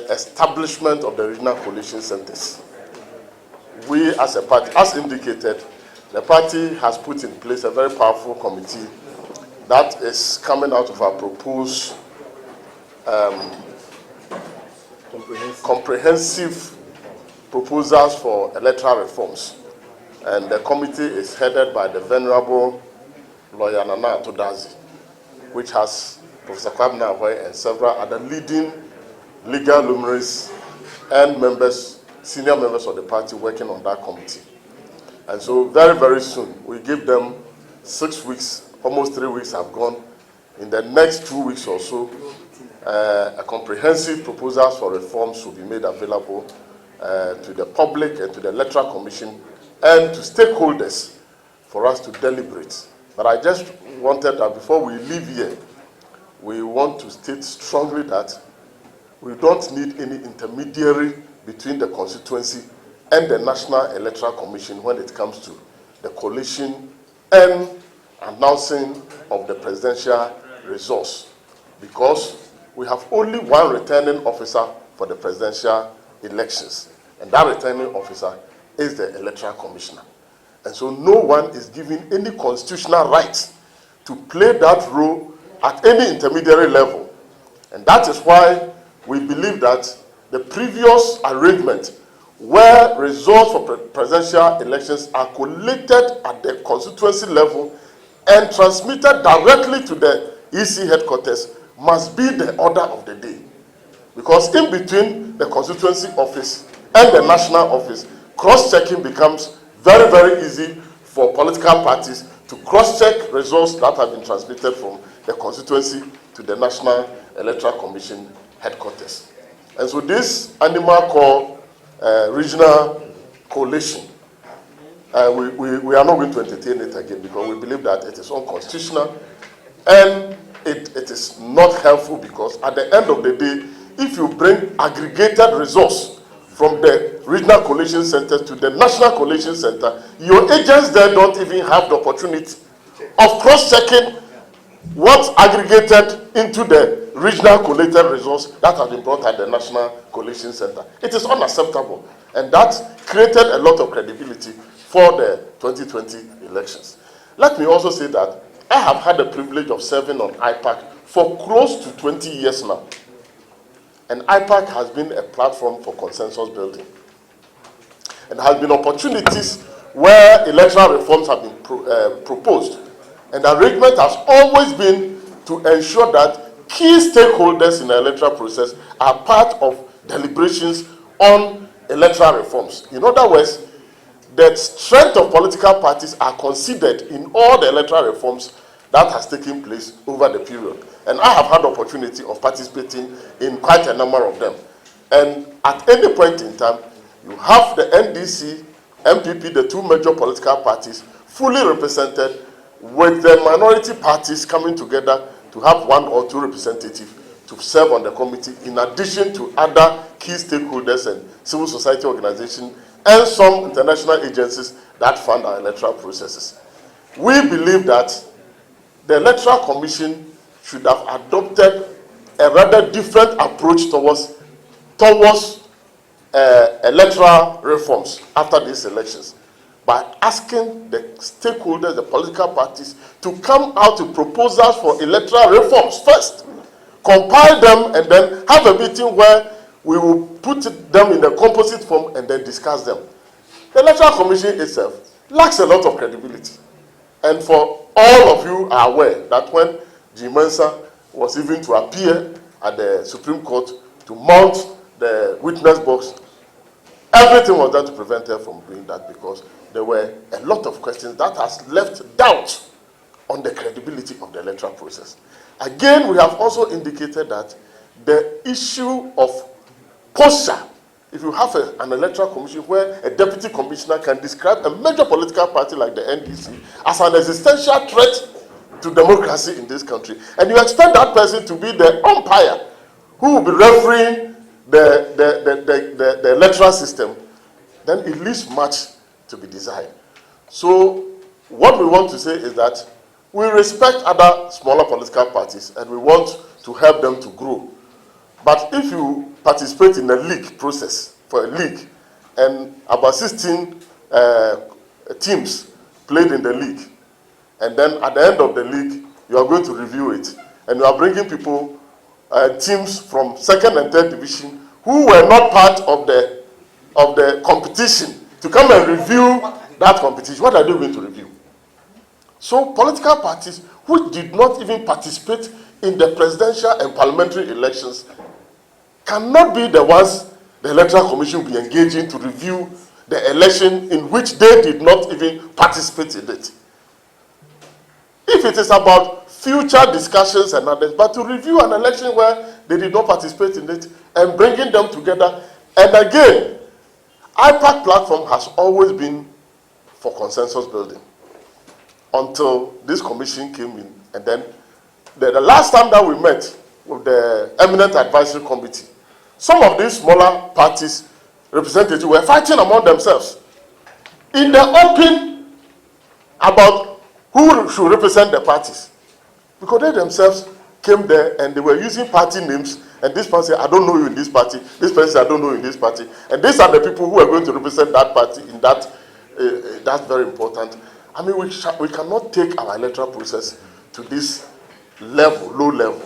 the establishment of the regional coalition centers. We as a party, as indicated, the party has put in place a very powerful committee that is coming out of our proposed comprehensive proposals for electoral reforms. And the committee is headed by the Venerable Lawyer Nana Todazi, which has Professor Kwabena Ahoy and several other leading legal luminaries and members, senior members of the party working on that committee. And so very, very soon, we give them 6 weeks, almost 3 weeks have gone. In the next 2 weeks or so, a comprehensive proposals for reforms will be made available to the public and to the Electoral Commission and to stakeholders for us to deliberate. But I just wanted that before we leave here, we want to state strongly that we don't need any intermediary between the constituency and the National Electoral Commission when it comes to the coalition and announcing of the presidential results, because we have only one returning officer for the presidential elections, and that returning officer is the Electoral Commissioner. And so no one is given any constitutional right to play that role at any intermediary level. And that is why we believe that the previous arrangement where results for presidential elections are collated at the constituency level and transmitted directly to the EC headquarters must be the order of the day. Because in between the constituency office and the national office, cross-checking becomes very, very easy for political parties to cross-check results that have been transmitted from the constituency to the National Electoral Commission headquarters. And so this animal called regional coalition, we are not going to entertain it again because we believe that it is unconstitutional and it is not helpful, because at the end of the day, if you bring aggregated results from the regional coalition center to the national coalition center, your agents there don't even have the opportunity of cross-checking what's aggregated into the regional collated results that have been brought at the national coalition center. It is unacceptable, and that created a lot of credibility for the 2020 elections. Let me also say that I have had the privilege of serving on IPAC for close to 20 years now. And IPAC has been a platform for consensus building. And there has been opportunities where electoral reforms have been proposed. And the arrangement has always been to ensure that key stakeholders in the electoral process are part of deliberations on electoral reforms. In other words, the strength of political parties are considered in all the electoral reforms that has taken place over the period. And I have had the opportunity of participating in quite a number of them. And at any point in time, you have the NDC, MPP, the two major political parties, fully represented, with the minority parties coming together to have one or two representatives to serve on the committee, in addition to other key stakeholders and civil society organizations and some international agencies that fund our electoral processes. We believe that the Electoral Commission should have adopted a rather different approach towards electoral reforms after these elections, by asking the stakeholders, the political parties, to come out with proposals for electoral reforms first, compile them, and then have a meeting where we will put them in the composite form and then discuss them. The Electoral Commission itself lacks a lot of credibility. And for all of you are aware that when G. Mensah was even to appear at the Supreme Court to mount the witness box, everything was done to prevent her from doing that, because there were a lot of questions that has left doubt on the credibility of the electoral process. Again, we have also indicated that the issue of posture, if you have an electoral commission where a deputy commissioner can describe a major political party like the NDC as an existential threat to democracy in this country, and you expect that person to be the umpire who will be refereeing the electoral system, then it leaves much to be desired. So what we want to say is that we respect other smaller political parties and we want to help them to grow. But if you participate in a league process for a league, and about 16 teams played in the league, and then at the end of the league, you are going to review it, and you are bringing people, teams from second and third division who were not part of the competition to come and review that competition. What are they going to review? So political parties who did not even participate in the presidential and parliamentary elections cannot be the ones the Electoral Commission will be engaging to review the election in which they did not even participate in it. If it is about future discussions and others, but to review an election where they did not participate in it and bringing them together, and again, IPAC platform has always been for consensus building until this commission came in, and then the last time that we met with the Eminent Advisory Committee, some of these smaller parties representatives were fighting among themselves in the open about who should represent the parties, because they themselves came there and they were using party names, and this person said, I don't know you in this party, this person said, I don't know you in this party, and these are the people who are going to represent that party in that. That's very important. I mean, we cannot take our electoral process to this level, low level.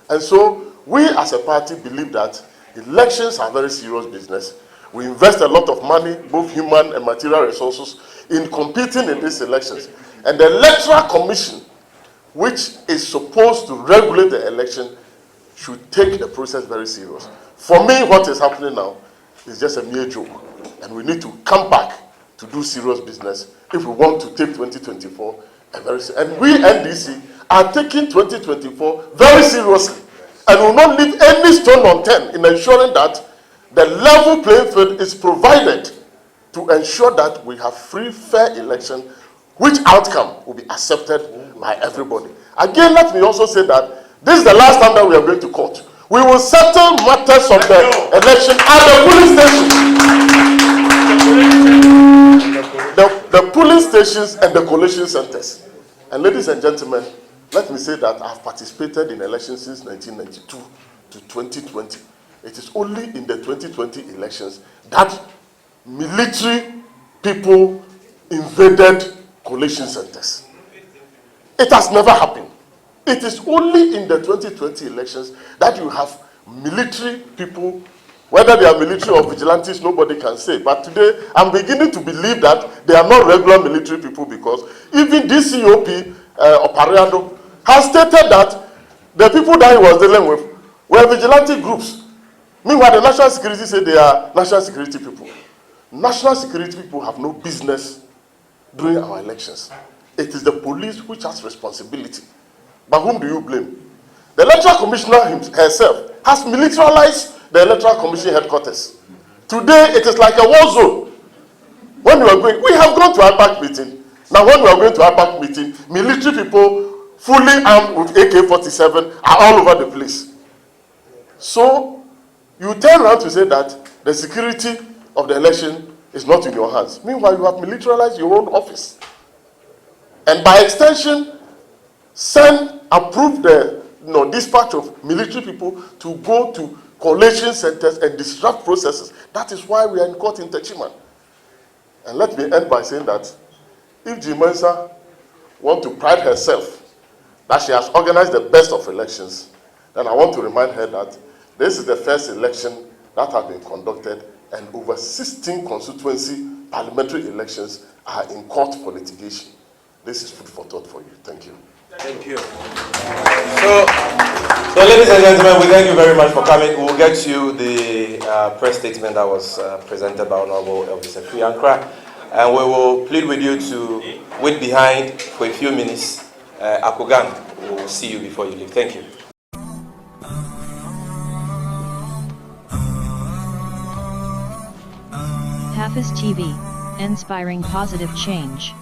And so we as a party believe that elections are very serious business. We invest a lot of money, both human and material resources, in competing in these elections. And the Electoral Commission, which is supposed to regulate the election, should take the process very serious. For me, what is happening now is just a mere joke. And we need to come back to do serious business if we want to take 2024 and we NDC are taking 2024 very seriously and will not leave any stone unturned in ensuring that the level playing field is provided to ensure that we have free, fair election, which outcome will be accepted by everybody. Again, let me also say that this is the last time that we are going to court. We will settle matters of the election at the polling stations. The polling stations and the collation centers. And ladies and gentlemen, let me say that I've participated in elections since 1992 to 2020. It is only in the 2020 elections that military people invaded collation centers. It has never happened. It is only in the 2020 elections that you have military people, whether they are military or vigilantes, nobody can say. But today, I'm beginning to believe that they are not regular military people, because even DCOP, Opariado, has stated that the people that he was dealing with were vigilante groups. Meanwhile, the national security say they are national security people. National security people have no business during our elections. It is the police which has responsibility. But whom do you blame? The Electoral Commissioner herself has militarized the Electoral Commission headquarters. Today, it is like a war zone. When we are going, we have gone to IPAC meeting. Now, when we are going to IPAC meeting, military people fully armed with AK-47 are all over the place. So, you turn around to say that the security of the election is not in your hands. Meanwhile, you have militarized your own office. And by extension, approve the dispatch of military people to go to collation centers and disrupt processes. That is why we are in court in Techiman. And let me end by saying that if Jimensa wants to pride herself that she has organized the best of elections, then I want to remind her that this is the first election that has been conducted, and over 16 constituency parliamentary elections are in court for litigation. This is food for thought for you. Thank you. Thank you. So ladies and gentlemen, we thank you very much for coming. We'll get you the press statement that was presented by Honorable Elvis Akhi, and we will plead with you to wait behind for a few minutes. Akogan will see you before you leave. Thank you. HAFIZ TV, inspiring positive change.